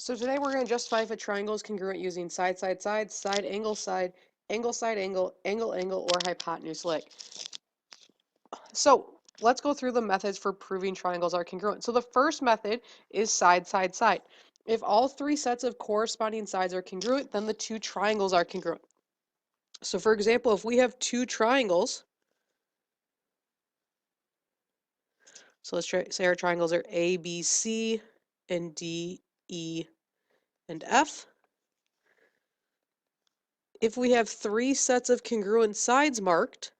So today we're going to justify if a triangle is congruent using side, side, side, side, angle, side, angle, angle, angle, or hypotenuse, leg. So let's go through the methods for proving triangles are congruent. So the first method is side, side, side. If all three sets of corresponding sides are congruent, then the two triangles are congruent. So for example, if we have two triangles, so let's say our triangles are A, B, C, and D, E, and F. If we have three sets of congruent sides marked,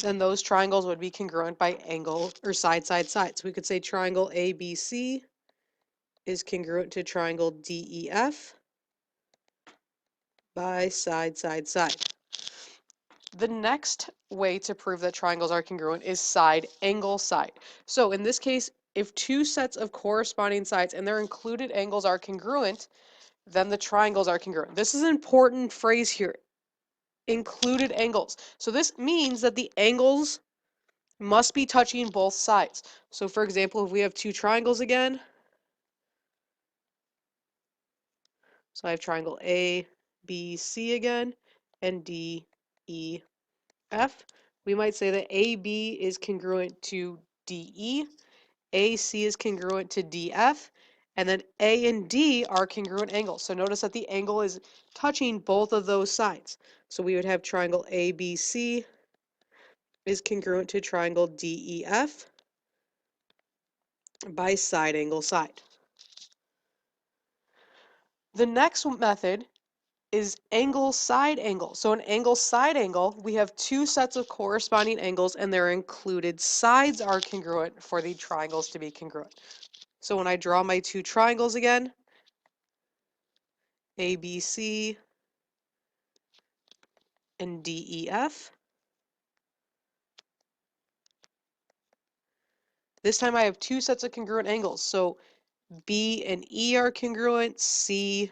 then those triangles would be congruent by angle or side, side, side. So we could say triangle ABC is congruent to triangle DEF by side, side, side. The next way to prove that triangles are congruent is side, angle, side. So in this case, if two sets of corresponding sides and their included angles are congruent, then the triangles are congruent. This is an important phrase here, included angles. So this means that the angles must be touching both sides. So for example, if we have two triangles again, so I have triangle A, B, C again, and D, E, F, we might say that AB is congruent to DE, AC is congruent to DF, and then A and D are congruent angles. So notice that the angle is touching both of those sides. So we would have triangle ABC is congruent to triangle DEF by side, angle, side. The next method is angle, side, angle. So an angle, side, angle, we have two sets of corresponding angles and their included sides are congruent for the triangles to be congruent. So when I draw my two triangles again, ABC and DEF, this time I have two sets of congruent angles. So B and E are congruent, C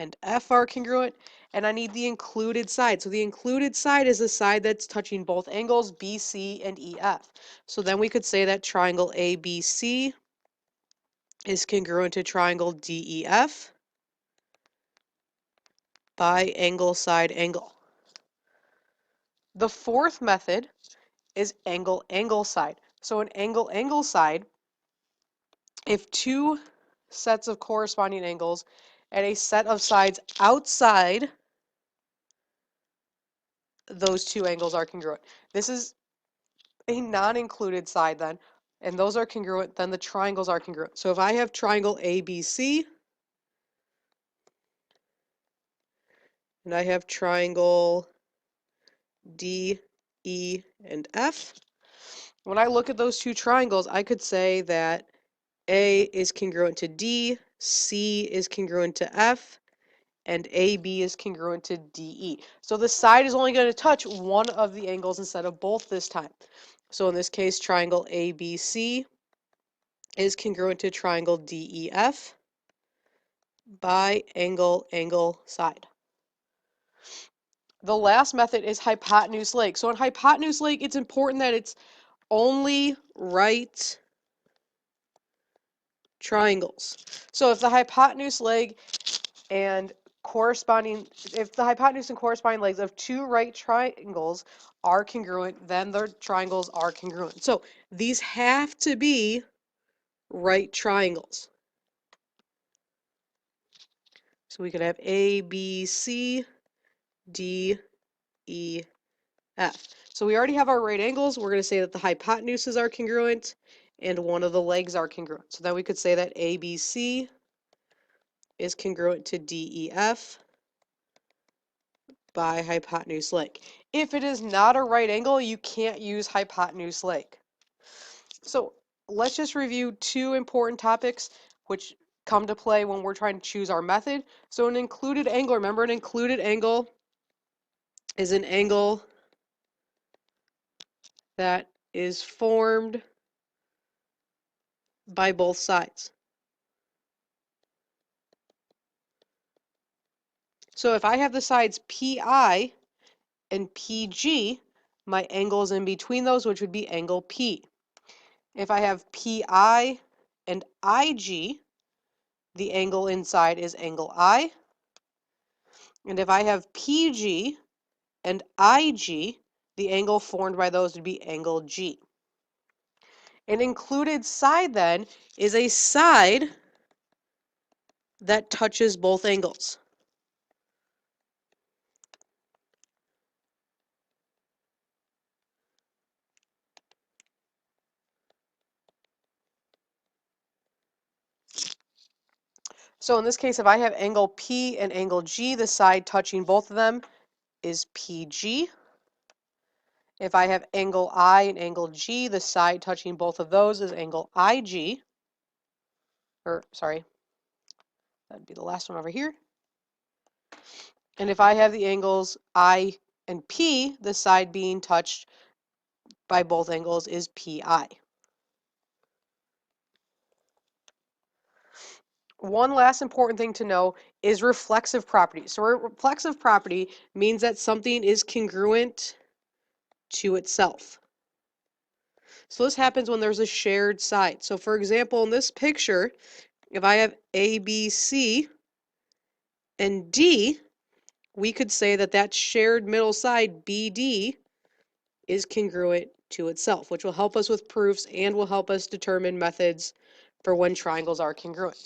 and F are congruent, and I need the included side. So the included side is the side that's touching both angles, BC and EF. So then we could say that triangle ABC is congruent to triangle DEF by angle, side, angle. The fourth method is angle, angle, side. So an angle, angle, side, if two sets of corresponding angles and a set of sides outside those two angles are congruent. This is a non-included side then, and those are congruent, then the triangles are congruent. So if I have triangle ABC, and I have triangle D, E, and F, when I look at those two triangles, I could say that A is congruent to D, C is congruent to F, and AB is congruent to DE. So the side is only going to touch one of the angles instead of both this time. So in this case, triangle ABC is congruent to triangle DEF by angle, angle, side. The last method is hypotenuse leg. So in hypotenuse leg, it's important that it's only right triangles. So if the hypotenuse leg and if the hypotenuse and corresponding legs of two right triangles are congruent, then the triangles are congruent. So these have to be right triangles. So we could have A, B, C, D, E, F. So we already have our right angles. We're going to say that the hypotenuses are congruent and one of the legs are congruent. So then we could say that ABC is congruent to DEF by hypotenuse leg. If it is not a right angle, you can't use hypotenuse leg. So let's just review two important topics which come to play when we're trying to choose our method. So an included angle, remember an included angle is an angle that is formed by both sides. So if I have the sides PI and PG, my angle is in between those, which would be angle P. If I have PI and IG, the angle inside is angle I. And if I have PG and IG, the angle formed by those would be angle G. An included side then is a side that touches both angles. So in this case, if I have angle P and angle G, the side touching both of them is PG. If I have angle I and angle G, the side touching both of those is angle IG. Or, sorry, that'd be the last one over here. And if I have the angles I and P, the side being touched by both angles is PI. One last important thing to know is reflexive property. So a reflexive property means that something is congruent to itself. So this happens when there's a shared side. So for example, in this picture, if I have A, B, C, and D, we could say that that shared middle side, BD, is congruent to itself, which will help us with proofs and will help us determine methods for when triangles are congruent.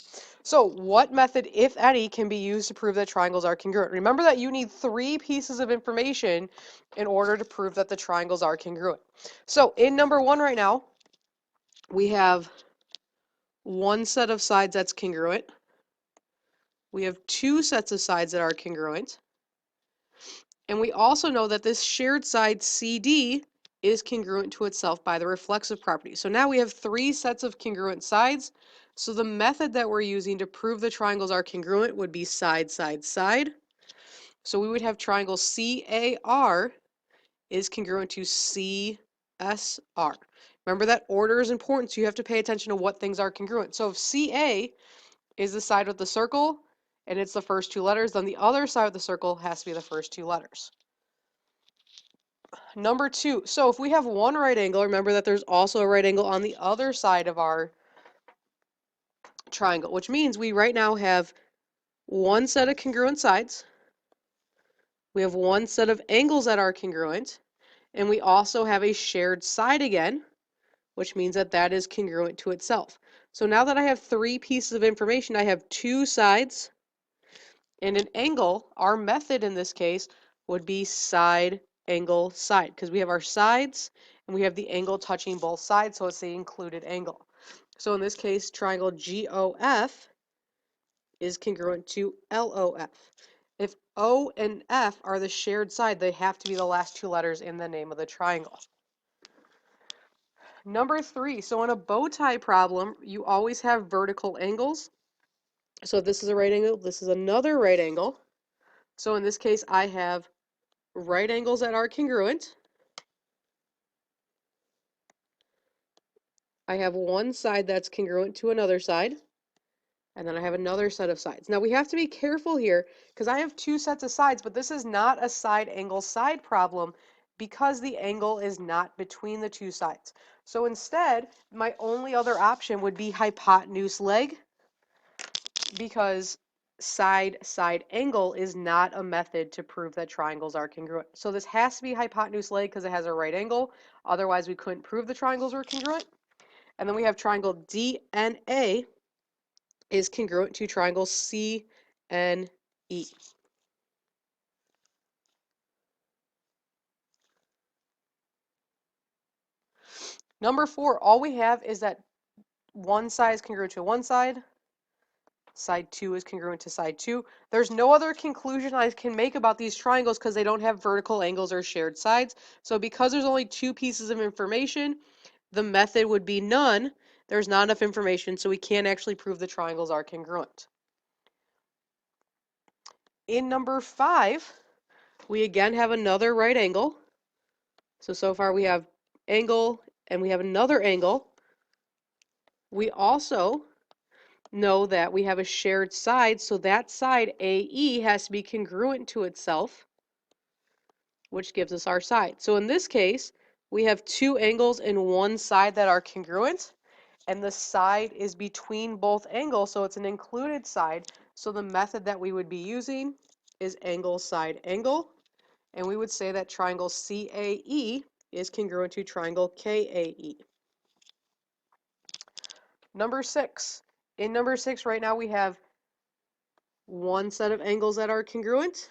So what method, if any, can be used to prove that triangles are congruent? Remember that you need 3 pieces of information in order to prove that the triangles are congruent. So in number 1 right now, we have one set of sides that's congruent. We have 2 sets of sides that are congruent. And we also know that this shared side CD is congruent to itself by the reflexive property. So now we have 3 sets of congruent sides. So the method that we're using to prove the triangles are congruent would be side, side, side. So we would have triangle CAR is congruent to CSR. Remember that order is important, so you have to pay attention to what things are congruent. So if CA is the side with the circle, and it's the first 2 letters, then the other side of the circle has to be the first 2 letters. Number 2, so if we have one right angle, remember that there's also a right angle on the other side of our triangle, which means we right now have one set of congruent sides, we have one set of angles that are congruent, and we also have a shared side again, which means that that is congruent to itself. So now that I have 3 pieces of information, I have 2 sides and an angle. Our method in this case would be side, angle, side, because we have our sides and we have the angle touching both sides, so it's the included angle. So in this case, triangle GOF is congruent to LOF. If O and F are the shared side, they have to be the last 2 letters in the name of the triangle. Number 3, so in a bow tie problem, you always have vertical angles. So if this is a right angle, this is another right angle. So in this case, I have right angles that are congruent. I have one side that's congruent to another side, and then I have another set of sides. Now we have to be careful here because I have 2 sets of sides, but this is not a side angle side problem because the angle is not between the 2 sides. So instead, my only other option would be hypotenuse leg, because side side angle is not a method to prove that triangles are congruent. So this has to be hypotenuse leg because it has a right angle. Otherwise, we couldn't prove the triangles were congruent. And then we have triangle DNA is congruent to triangle CNE. Number 4, all we have is that one side is congruent to one side. Side 2 is congruent to side 2. There's no other conclusion I can make about these triangles because they don't have vertical angles or shared sides. So because there's only 2 pieces of information, the method would be none. There's not enough information, so we can't actually prove the triangles are congruent. In number 5, we again have another right angle. So far we have angle and we have another angle. We also know that we have a shared side, so that side AE has to be congruent to itself, which gives us our side. So in this case, we have 2 angles and one side that are congruent, and the side is between both angles, so it's an included side. So the method that we would be using is angle side angle, and we would say that triangle CAE is congruent to triangle KAE. Number 6. In number 6 right now we have one set of angles that are congruent,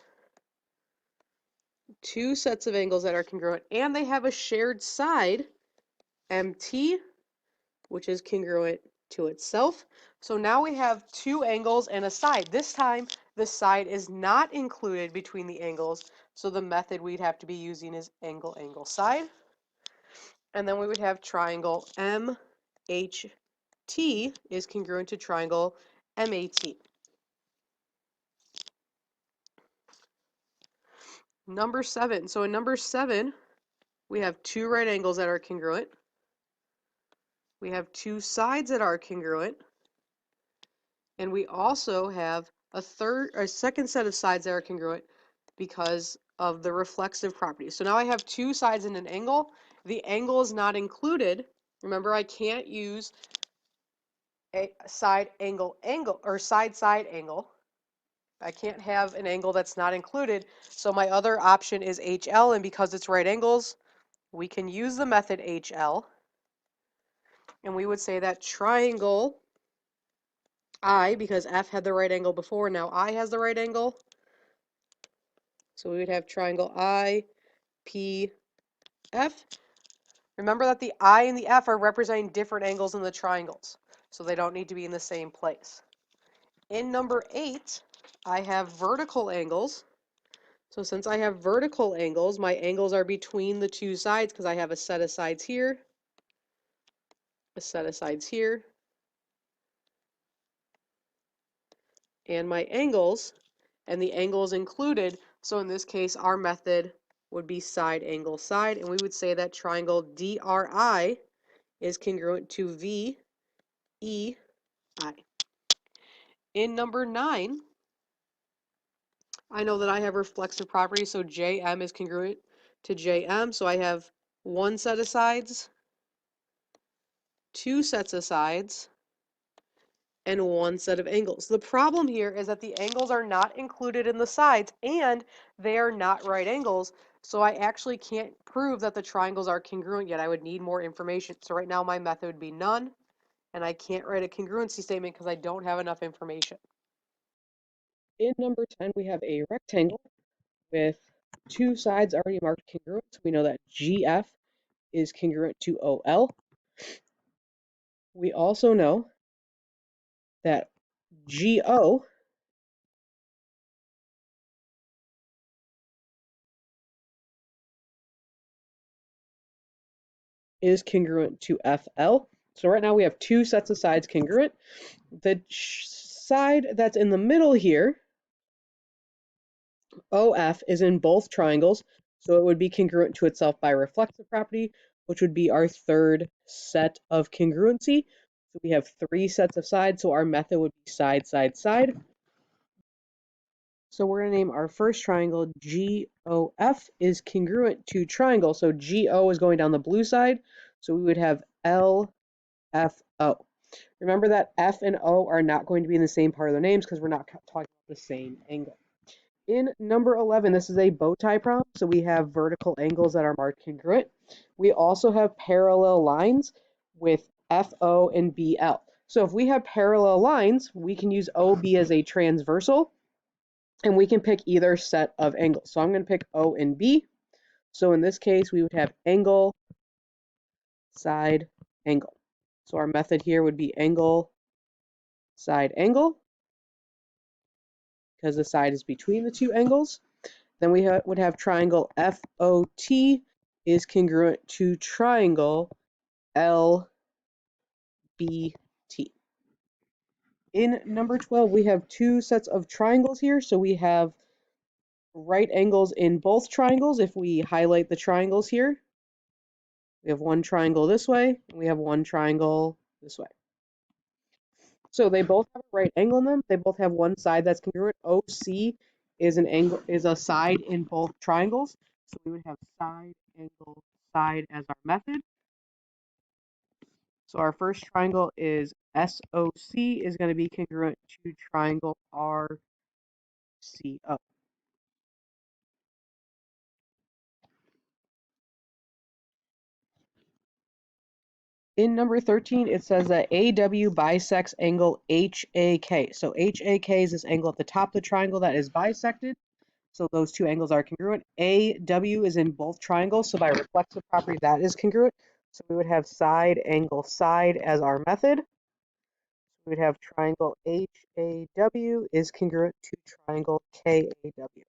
two sets of angles that are congruent, and they have a shared side, MT, which is congruent to itself. So now we have two angles and a side. This time, the side is not included between the angles, so the method we'd have to be using is angle, angle, side. And then we would have triangle MHT is congruent to triangle MAT. Number 7. So in number 7, we have two right angles that are congruent. We have two sides that are congruent. And we also have a second set of sides that are congruent because of the reflexive properties. So now I have two sides and an angle. The angle is not included. Remember, I can't use a side angle or side angle. I can't have an angle that's not included. So my other option is HL, and because it's right angles, we can use the method HL. And we would say that triangle I, because F had the right angle before, now I has the right angle. So we would have triangle I, P, F. Remember that the I and the F are representing different angles in the triangles, so they don't need to be in the same place. In number 8, I have vertical angles. So since I have vertical angles, my angles are between the two sides because I have a set of sides here, a set of sides here, and my angles, and the angles included. So in this case, our method would be side angle side, and we would say that triangle DRI is congruent to VEI. In number 9, I know that I have reflexive properties, so JM is congruent to JM, so I have one set of sides, two sets of sides, and one set of angles. The problem here is that the angles are not included in the sides, and they are not right angles, so I actually can't prove that the triangles are congruent yet. I would need more information. So right now my method would be none, and I can't write a congruency statement because I don't have enough information. In number 10, we have a rectangle with two sides already marked congruent. So we know that GF is congruent to OL. We also know that GO is congruent to FL. So right now we have two sets of sides congruent. The side that's in the middle here, OF, is in both triangles, so it would be congruent to itself by reflexive property, which would be our third set of congruency. So we have three sets of sides, so our method would be side, side, side. So we're going to name our first triangle GOF is congruent to triangle. So GO is going down the blue side, so we would have LFO. Remember that F and O are not going to be in the same part of the names because we're not talking about the same angle. In number 11, this is a bow tie problem, so we have vertical angles that are marked congruent. We also have parallel lines with FO and BL. So if we have parallel lines, we can use OB as a transversal, and we can pick either set of angles. So I'm going to pick O and B. So in this case, we would have angle, side, angle. So our method here would be angle, side, angle, because the side is between the two angles. Then we would have triangle FOT is congruent to triangle LBT. In number 12, we have two sets of triangles here. So we have right angles in both triangles. If we highlight the triangles here, we have one triangle this way, and we have one triangle this way. So they both have a right angle in them. They both have one side that's congruent. OC is an angle, is a side in both triangles. So we would have side, angle, side as our method. So our first triangle is SOC is going to be congruent to triangle RCO. In number 13, it says that AW bisects angle HAK. So HAK is this angle at the top of the triangle that is bisected. So those two angles are congruent. AW is in both triangles, so by reflexive property, that is congruent. So we would have side angle side as our method. We would have triangle HAW is congruent to triangle KAW.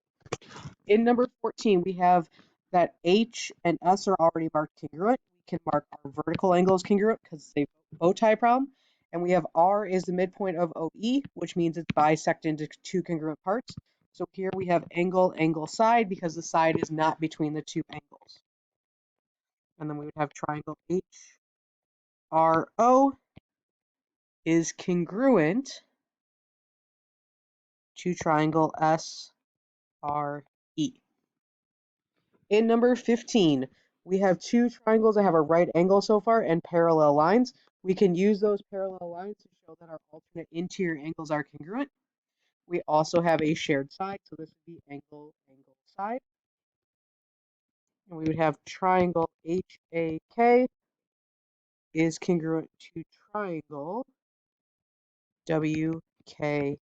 In number 14, we have that H and S are already marked congruent. We can mark our vertical angles congruent because it's a bow tie problem. And we have R is the midpoint of OE, which means it's bisected into two congruent parts. So here we have angle, angle, side, because the side is not between the two angles. And then we would have triangle HRO is congruent to triangle SRE. In number 15, we have two triangles that have a right angle so far and parallel lines. We can use those parallel lines to show that our alternate interior angles are congruent. We also have a shared side, so this would be angle, angle, side. And we would have triangle HAK is congruent to triangle WKL.